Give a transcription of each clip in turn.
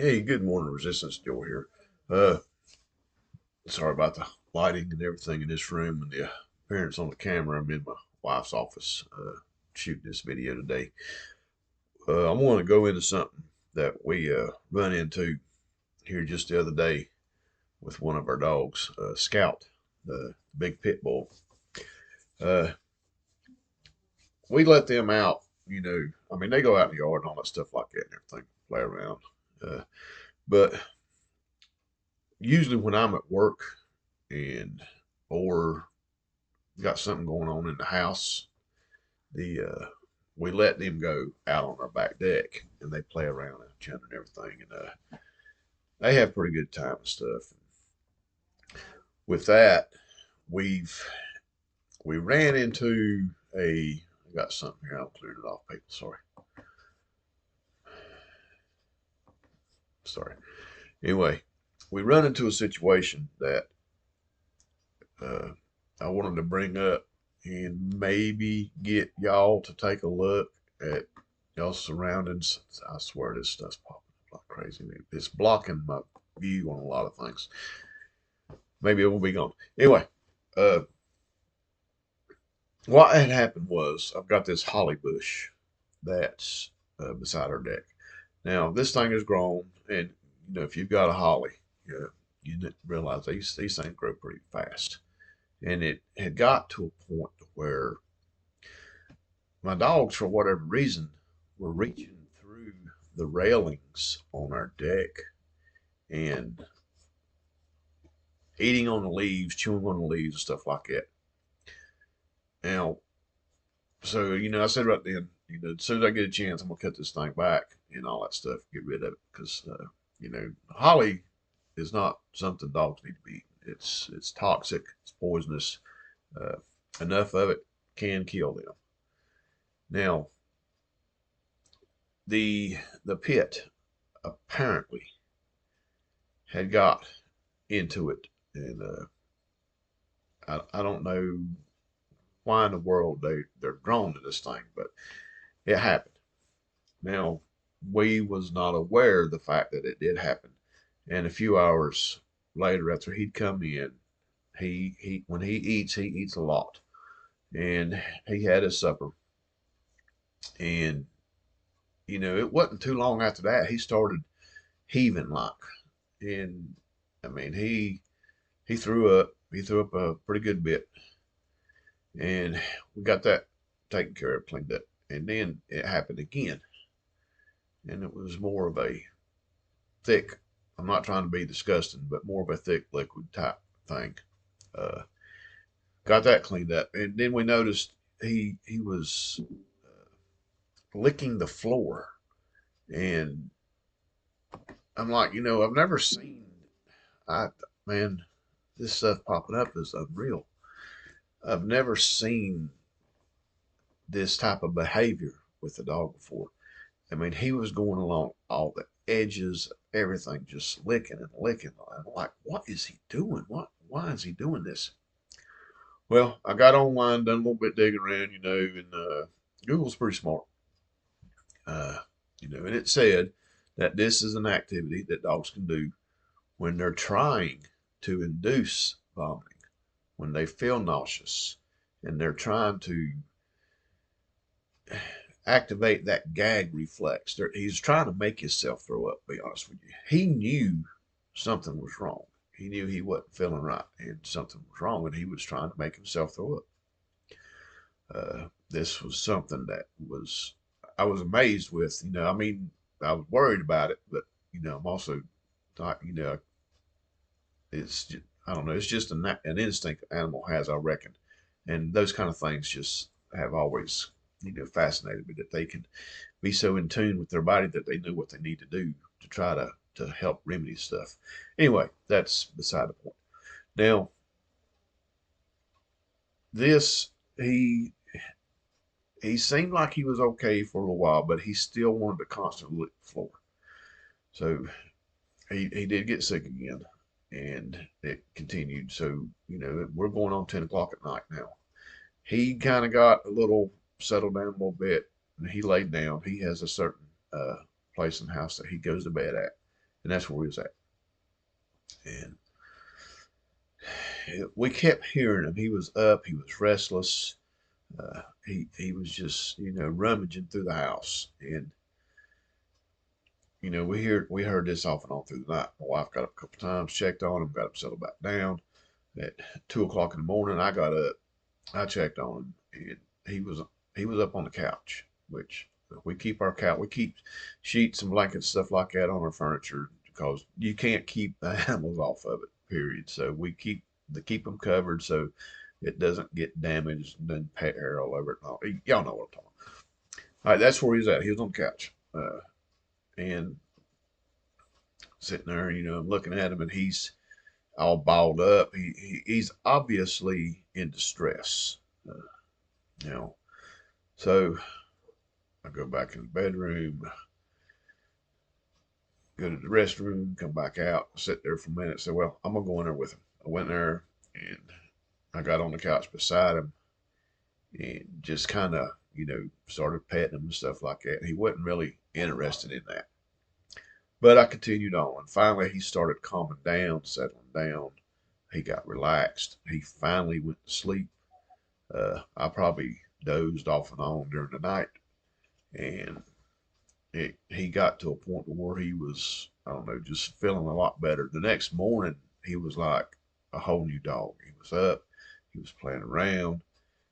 Hey, good morning, Resistance Joe here. Uh, Sorry about the lighting and everything in this room and the appearance on the camera. I'm in my wife's office shooting this video today. I want to go into something that we run into here just the other day with one of our dogs, Scout, the big pit bull. Uh, we let them out, I mean, they go out in the yard and all that stuff like that and everything, play around. Uh, but usually when I'm at work and or got something going on in the house, the we let them go out on our back deck and they play around and each other and everything, and they have pretty good time and stuff. With that, we've we ran into a. I got something here. I'll clear it off, people. Sorry. Anyway, we run into a situation that uh, I wanted to bring up and maybe get y'all to take a look at y'all's surroundings. I swear this stuff's popping up like crazy. It's blocking my view on a lot of things. Maybe it will be gone. Anyway, uh, what had happened was I've got this holly bush that's beside our deck. Now this thing has grown, and if you've got a holly, you realize these things grow pretty fast. And it had got to a point where my dogs, for whatever reason, were reaching through the railings on our deck and eating on the leaves, chewing on the leaves, and stuff like that. Now, so I said right then, as soon as I get a chance, I'm gonna cut this thing back and all that stuff, get rid of it, because holly is not something dogs need to be eating. It's toxic, it's poisonous. Uh, Enough of it can kill them. Now, the pit apparently had got into it, and I don't know why in the world they're drawn to this thing, but it happened. Now, we was not aware of the fact that it did happen, and a few hours later, after he'd come in, he when he eats a lot, and he had his supper, and it wasn't too long after that he started heaving like, and I mean he threw up. He threw up a pretty good bit, and we got that taken care of, cleaned up. And then it happened again, and it was more of a thick. I'm not trying to be disgusting, but more of a thick liquid type thing. Uh, got that cleaned up, and then we noticed he was licking the floor, and I'm like, I've never seen. I Man, this stuff popping up is unreal. I've never seen this type of behavior with the dog before. I mean, he was going along all the edges, everything, just licking and licking. I'm like, what is he doing? Why is he doing this? Well, I got online, done a little bit digging around, and Google's pretty smart. Uh, and it said that this is an activity that dogs can do when they're trying to induce vomiting, when they feel nauseous, and they're trying to activate that gag reflex. He's trying to make himself throw up, to be honest with you. He knew something was wrong. He knew he wasn't feeling right and something was wrong, and he was trying to make himself throw up. This was something that I was amazed with. I mean, I was worried about it, but I'm also not. It's just, I don't know. It's just an instinct an animal has, I reckon, and those kind of things just have always fascinated me, that they can be so in tune with their body that they know what they need to do to try to help remedy stuff. Anyway, that's beside the point. Now, this he seemed like he was okay for a little while, but he still wanted to constantly lick the floor. So he did get sick again, and it continued. So we're going on 10 o'clock at night now. He kind of got a little settled down a little bit, and he laid down. He has a certain place in the house that he goes to bed at, and that's where we was at. And we kept hearing him. He was up. He was restless. He was just, rummaging through the house. And we heard this off and on through the night. My wife got up a couple times, checked on him, got him settled back down. At 2 o'clock in the morning, I got up. I checked on him, and he was up on the couch, which we keep sheets and blankets, stuff like that on our furniture because you can't keep the animals off of it. Period. So we keep them covered so it doesn't get damaged and then pet hair all over it. Y'all know what I'm talking about. All right, that's where he's at. He was on the couch, and sitting there. I'm looking at him, and he's all balled up. He's obviously in distress. Uh, you know, so I go back in the bedroom, go to the restroom, come back out, sit there for a minute. Say, well, I'm gonna go in there with him. I went there and I got on the couch beside him and just kind of, started petting him and stuff like that. He wasn't really interested in that. But I continued on. And finally, he started calming down, settling down. He got relaxed. He finally went to sleep. I probably dozed off and on during the night. And he got to a point where he was, I don't know, just feeling a lot better. The next morning, he was like a whole new dog. He was up. He was playing around.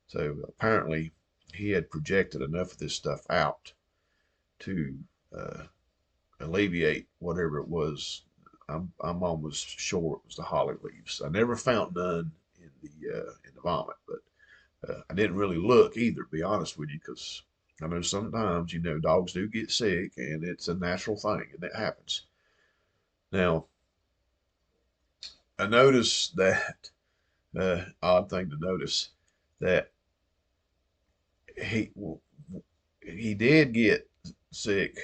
So apparently, he had projected enough of this stuff out to alleviate whatever it was. I'm almost sure it was the holly leaves. I never found none in the vomit, but I didn't really look either. To be honest with you, because I know sometimes dogs do get sick, and it's a natural thing, and it happens. Now I noticed that odd thing to notice that he he did get sick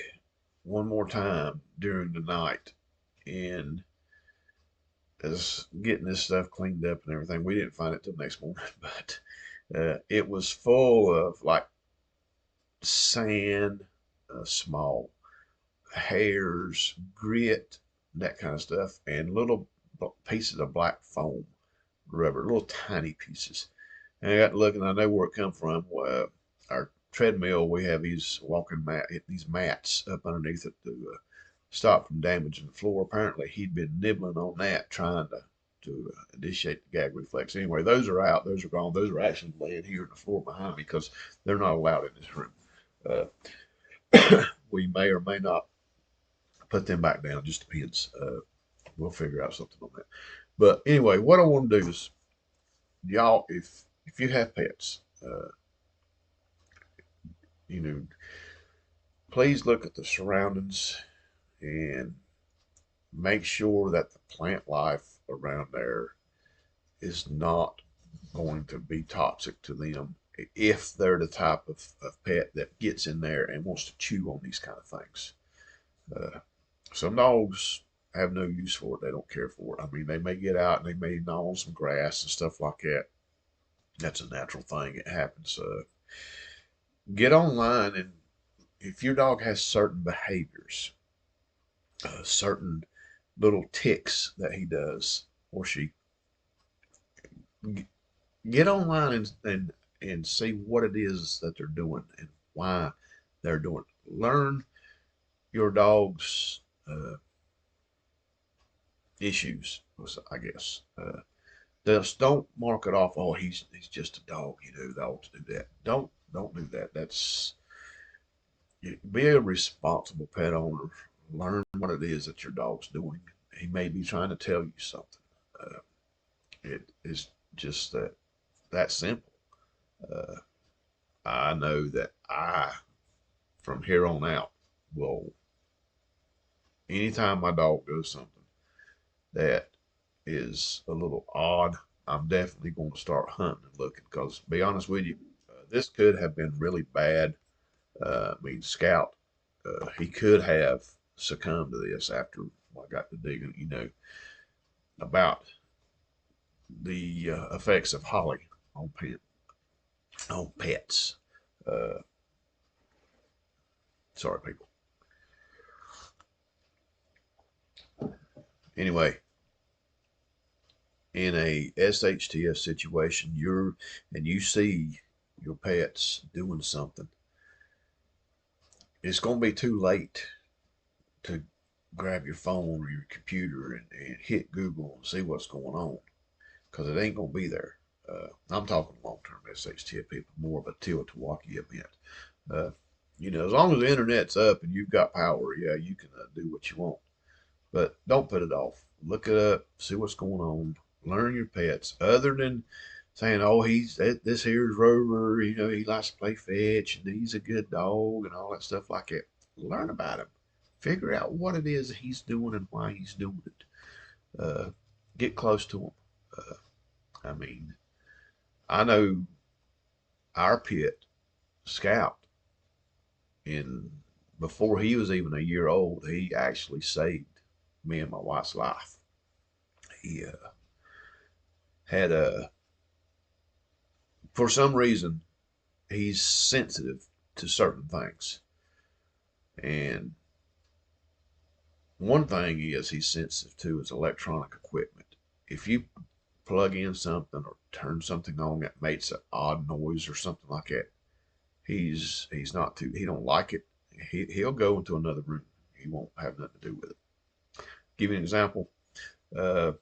one more time during the night, and as getting this stuff cleaned up and everything, we didn't find it till next morning, but it was full of like sand, small hairs, grit, that kind of stuff, and little pieces of black foam rubber, little tiny pieces. And I got looking, I know where it come from. Our treadmill, we have these these mats up underneath it to stop from damaging the floor. Apparently, he'd been nibbling on that, trying to initiate the gag reflex. Anyway, those are out. Those are gone. Those are actually laying here on the floor behind me because they're not allowed in this room. We may or may not put them back down. Just depends. We'll figure out something on that. But anyway, what I want to do is, y'all, if you have pets, you know, please look at the surroundings and make sure that the plant life around there is not going to be toxic to them if they're the type of pet that gets in there and wants to chew on these kind of things. Some dogs have no use for it. They don't care for it. I mean, they may get out and they may gnaw on some grass and stuff like that. That's a natural thing. It happens. Get online, and if your dog has certain behaviors, certain little ticks that he does or she, get online and see what it is that they're doing and why they're doing it. Learn your dog's issues, I guess. Just don't mark it off. Oh, he's just a dog. Dogs do that. Don't do that. Be a responsible pet owner. Learn what it is that your dog's doing. He may be trying to tell you something. It is just that simple. Uh, I know that from here on out, will anytime my dog does something that is a little odd, I'm definitely going to start hunting and looking. Because, to be honest with you, this could have been really bad. Scout, he could have succumbed to this after I got to digging, about the effects of holly on pets. Uh, Sorry, people. Anyway, in a SHTF situation, you see your pets doing something, it's going to be too late to grab your phone or your computer and hit Google and see what's going on, because it ain't going to be there. I'm talking long-term SHTF people, more of a Teotihuacan event. Uh, as long as the internet's up and you've got power, yeah, you can do what you want. But don't put it off. Look it up, see what's going on, learn your pets. Other than saying, "Oh, this here's Rover," he likes to play fetch and he's a good dog and all that stuff like that. Learn about him. Figure out what it is he's doing and why he's doing it. Get close to him. I mean, I know our pet Scout, in before he was even a year old, he actually saved me and my wife's life. He had for some reason, he's sensitive to certain things. And one thing he's sensitive to is electronic equipment. If you plug in something or turn something on that makes an odd noise or something like that, he's not too, he don't like it. He'll go into another room. He won't have nothing to do with it. Give you an example. Uh,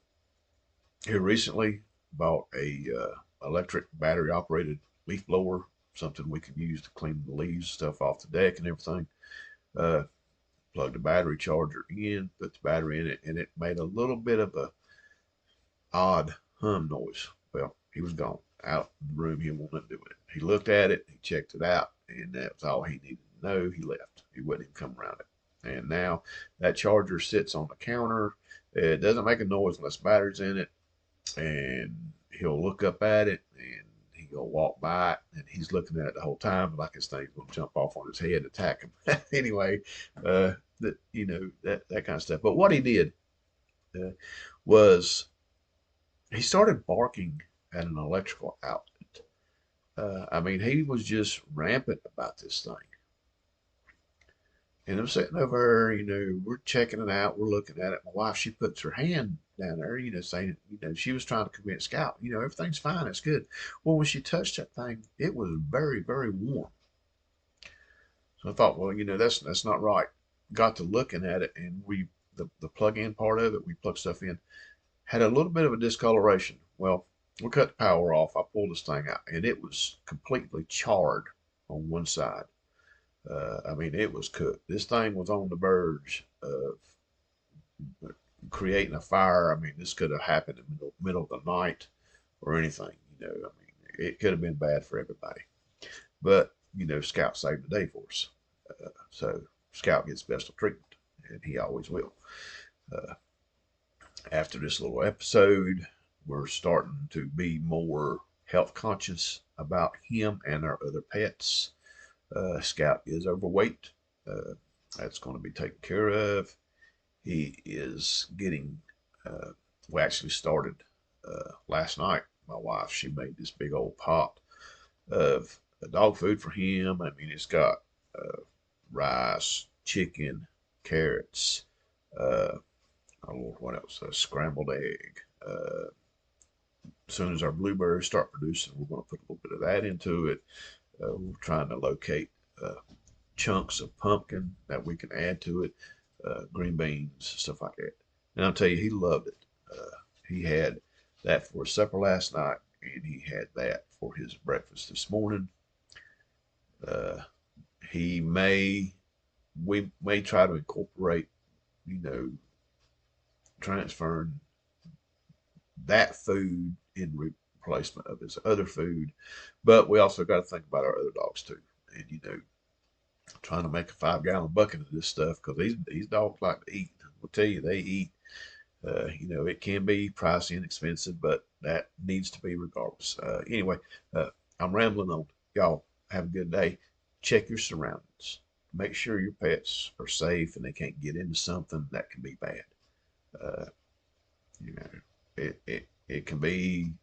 Here recently, bought a electric battery operated leaf blower, something we can use to clean the leaves stuff off the deck and everything. Uh, Plugged the battery charger in, put the battery in it, and it made a little bit of a odd hum noise. Well, he was gone out of the room. He wanted to do it. He looked at it, he checked it out, and that was all he needed to know. He left. He wouldn't even come around it. And now that charger sits on the counter. It doesn't make a noise unless battery's in it, and he'll look up at it and he'll walk by it and he's looking at it the whole time like his thing's going to jump off on his head and attack him. Anyway, that kind of stuff. But what he did uh, was he started barking at an electrical outlet. I mean, he was just rampant about this thing. And I'm sitting over, we're checking it out, we're looking at it. My wife, she puts her hand down there, saying, she was trying to convince Scout, everything's fine, it's good. Well, when she touched that thing, it was very, very warm. So I thought, well, that's not right. Got to looking at it, and the plug-in part of it, we plug stuff in, had a little bit of a discoloration. Well, we cut the power off. I pulled this thing out, and it was completely charred on one side. I mean, it was cooked. This thing was on the verge of creating a fire. I mean, this could have happened in the middle of the night or anything. I mean, it could have been bad for everybody. But, Scout saved the day for us. So Scout gets special treatment, and he always will. Uh, After this little episode, we're starting to be more health conscious about him and our other pets. Scout is overweight. That's going to be taken care of. He is getting, we actually started last night. My wife, she made this big old pot of dog food for him. I mean, it's got rice, chicken, carrots, uh, oh, what else? A scrambled egg. As soon as our blueberries start producing, we're going to put a little bit of that into it. We're trying to locate chunks of pumpkin that we can add to it, green beans, stuff like that. And I'll tell you, he loved it. He had that for supper last night, and he had that for his breakfast this morning. Uh, we may try to incorporate, you know, transferring that food in replacement of his other food. But we also got to think about our other dogs too. And, trying to make a 5-gallon bucket of this stuff, because these dogs like to eat. I'll tell you, they eat. It can be pricey and expensive, but that needs to be regardless. Anyway, I'm rambling on. Y'all have a good day. Check your surroundings. Make sure your pets are safe and they can't get into something that can be bad. Uh, you know, it can be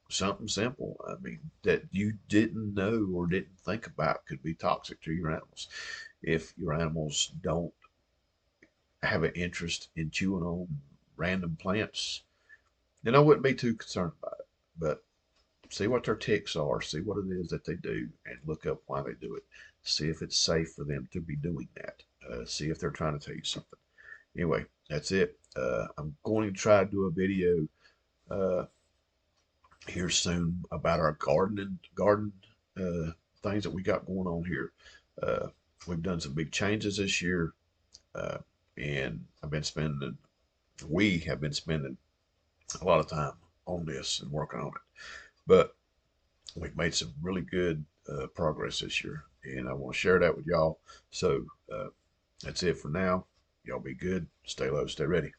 something simple. I mean, that you didn't know or didn't think about could be toxic to your animals. If your animals don't have an interest in chewing on random plants, then I wouldn't be too concerned about it. But see what their ticks are, see what it is that they do, and look up why they do it. See if it's safe for them to be doing that. See if they're trying to tell you something. Anyway, that's it. I'm going to try to do a video uh, here soon about our garden uh, things that we got going on here. Uh, we've done some big changes this year, uh, and we have been spending a lot of time on this and working on it. But we've made some really good progress this year, and I want to share that with y'all. So that's it for now. Y'all be good. Stay low, stay ready.